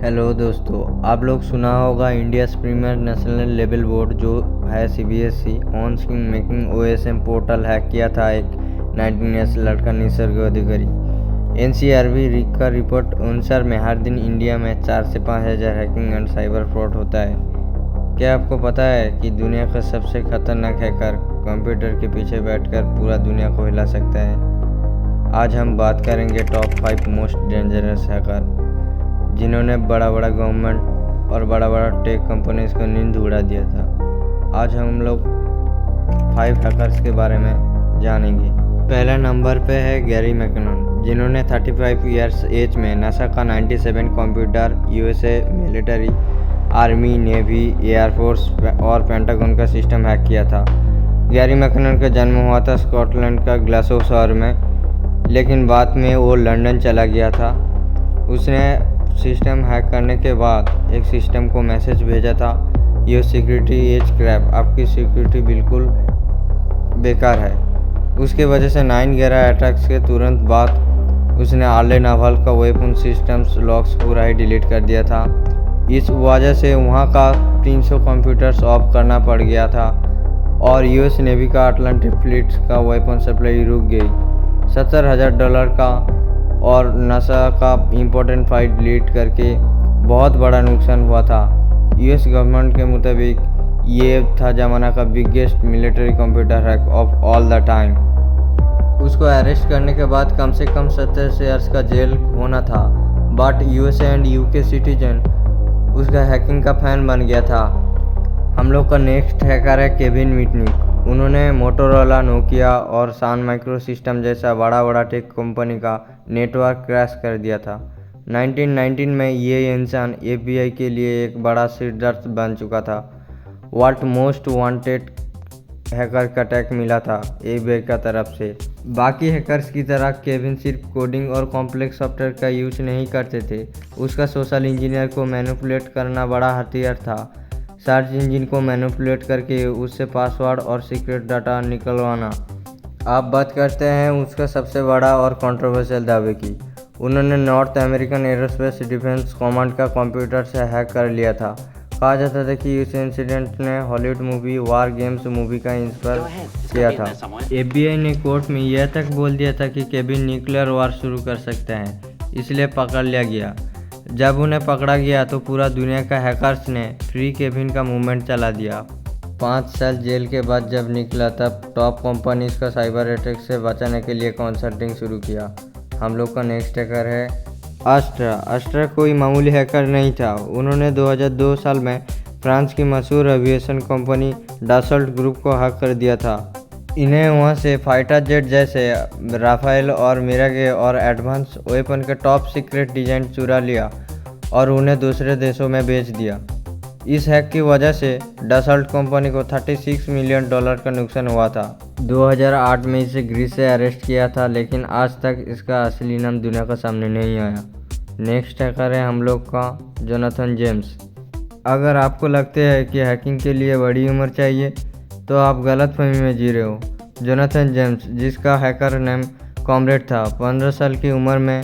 Hello दोस्तों, आप लोग सुना होगा India premier national level board जो है CBSE on screen marking OSM portal hack किया था एक 19 ईयर्स लड़का निसर्ग अधिकारी। एनसीआरबी का रिपोर्ट अनुसार में हर दिन इंडिया में 4 से 5 हज़ार हैकिंग एंड साइबर फ्रॉड होता है। क्या आपको पता है कि दुनिया का सबसे खतरनाक हैकर कंप्यूटर के पीछे बैठकर पूरा दुनिया को हिला सकता है। आज हम बात करेंगे टॉप 5 मोस्ट डेंजरस हैकर जिन्होंने बड़ा गवर्नमेंट और बड़ा टेक कंपनीज को नींद उड़ा दिया था। आज हम लोग 5 हैकर्स के बारे में जानेंगे। पहला नंबर पे है गैरी मैकनन, जिन्होंने 35 ईयर्स एज में नासा का 97 computer, USA military, army, navy, air force और पेंटागन का सिस्टम हैक किया था। गैरी मैकनन का जन्म हुआ था स्कॉटलैंड का ग्लासगो शहर में, लेकिन बाद में वो लंदन चला गया था। उसने सिस्टम हैक करने के बाद एक सिस्टम को मैसेज भेजा था, योर सिक्योरिटी इज क्रैप, आपकी सिक्योरिटी बिल्कुल बेकार है। उसके वजह से 9/11 अटैक्स के तुरंत बाद उसने आर्ले नावल का वेपन सिस्टम्स लॉक्स पूरा ही डिलीट कर दिया था। इस वजह से वहाँ का 300 कंप्यूटर्स ऑफ करना पड़ गया था और यूएस नेवी का अटलांटिक फ्लीट का वेपन सप्लाई रुक गई। $70,000 का और नासा का इम्पोर्टेंट फाइल डिलीट करके बहुत बड़ा नुकसान हुआ था। यूएस गवर्नमेंट के मुताबिक ये था ज़माना का biggest military computer hack of all the time. उसको अरेस्ट करने के बाद कम से कम 70 ईयर्स का जेल होना था, but USA and UK citizen उसका हैकिंग का फैन बन गया था। हम लोग का नेक्स्ट हैकर है केविन मिटनिक। उन्होंने मोटोरोला, नोकिया और सन माइक्रो सिस्टम जैसा बड़ा टेक कंपनी का नेटवर्क क्रैश कर दिया था। 1919 में ये इंसान एफबीआई के लिए एक बड़ा सिरदर्द बन चुका था। वर्ल्ड मोस्ट वांटेड हैकर का टैग मिला था एफबीआई का तरफ से। बाकी हैकर्स की तरह केविन सिर्फ कोडिंग और कॉम्प्लेक्स सॉफ्टवेयर का यूज नहीं करते थे, उसका सोशल इंजीनियर को मैनिपुलेट करना बड़ा हथियार था। सर्च इंजन को मैनिपुलेट करके उससे पासवर्ड और सीक्रेट डाटा निकलवाना। आप बात करते हैं उसका सबसे बड़ा और कंट्रोवर्शियल दावे की। उन्होंने north American aerospace defence command का कंप्यूटर से हैक कर लिया था। कहा जाता था कि इस इंसिडेंट ने हॉलीवुड मूवी वार गेम्स मूवी का इंस्पायर किया था। एफबीआई ने कोर्ट में यह तक बोल दिया था कि केविन न्यूक्लियर वार शुरू कर सकते हैं, इसलिए पकड़ लिया गया। जब उन्हें पकड़ा गया तो पूरा दुनिया का हैकर्स ने फ्री केविन का मूवमेंट चला दिया। 5 साल जेल के बाद जब निकला तब टॉप कंपनीज का साइबर अटैक से बचाने के लिए कंसल्टिंग शुरू किया। हम लोग का नेक्स्ट हैकर है अस्ट्रा। अस्ट्रा कोई मामूली हैकर नहीं था। उन्होंने 2002 साल में फ्रांस की मशहूर एविएशन कंपनी डासल्ट ग्रुप को हैक कर दिया था। इन्हें वहां से फाइटर जेट जैसे राफेल और मिरागे और एडवांस वेपन के टॉप सीक्रेट डिजाइन चुरा लिया और उन्हें दूसरे देशों में बेच दिया। इस हैक की वजह से डसल्ट कंपनी को $36 मिलियन का नुकसान हुआ था। 2008 में इसे ग्रीस से अरेस्ट किया था, लेकिन आज तक इसका असली नाम दुनिया के सामने नहीं आया। नेक्स्ट हैकर है हम लोग का जोनाथन जेम्स। अगर आपको लगता है कि हैकिंग के लिए बड़ी उम्र चाहिए तो आप गलतफहमी में जी रहे हो। जोनाथन जेम्स, जिसका हैकर नेम कॉमरेड था, 15 साल की उम्र में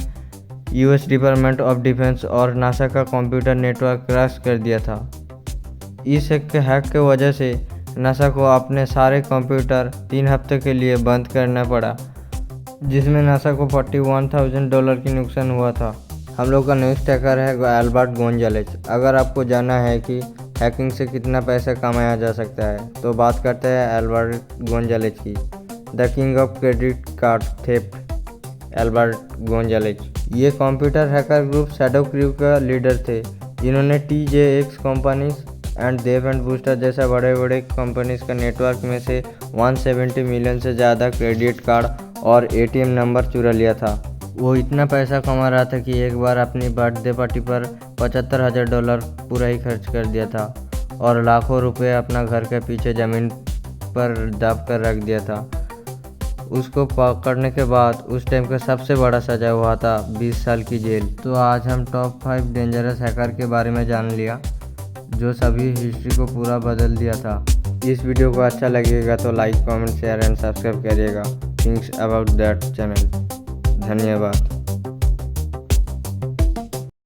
यूएस डिपार्टमेंट ऑफ डिफेंस और नासा का कंप्यूटर नेटवर्क क्रैश कर दिया था। इस हैक के वजह से नासा को अपने सारे कंप्यूटर 3 हफ्ते के लिए बंद करना पड़ा, जिसमें नासा को $41,000 की नुकसान हुआ था। हम लोग का नेक्स्ट हैकर है एल्बर्ट गोंजालेज। अगर आपको जानना है कि हैकिंग से कितना पैसा कमाया जा सकता है तो बात करते हैं एल्बर्ट गोंजालेज की। The king of credit card theft Albert Gonzalez. ये computer hacker group Shadow Crew का लीडर थे, जिन्होंने TJX companies and Dave and Buster's जैसा बड़े कंपनीज का नेटवर्क में से 170 मिलियन से ज़्यादा क्रेडिट कार्ड और ATM नंबर चुरा लिया था। वो इतना पैसा कमा रहा था कि एक बार अपनी बर्थडे पार्टी पर $75,000 पूरा ही खर्च कर दिया था और लाखों रुपए अपना घर के पीछे ज़मीन पर दब कर रख दिया था। उसको पकड़ने के बाद उस टाइम का सबसे बड़ा सजा हुआ था 20 साल की जेल। तो आज हम टॉप 5 डेंजरस हैकर के बारे में जान लिया, जो सभी हिस्ट्री को पूरा बदल दिया था। इस वीडियो को अच्छा लगेगा तो like, comment, share and subscribe करिएगा। Thinks about that channel. धन्यवाद।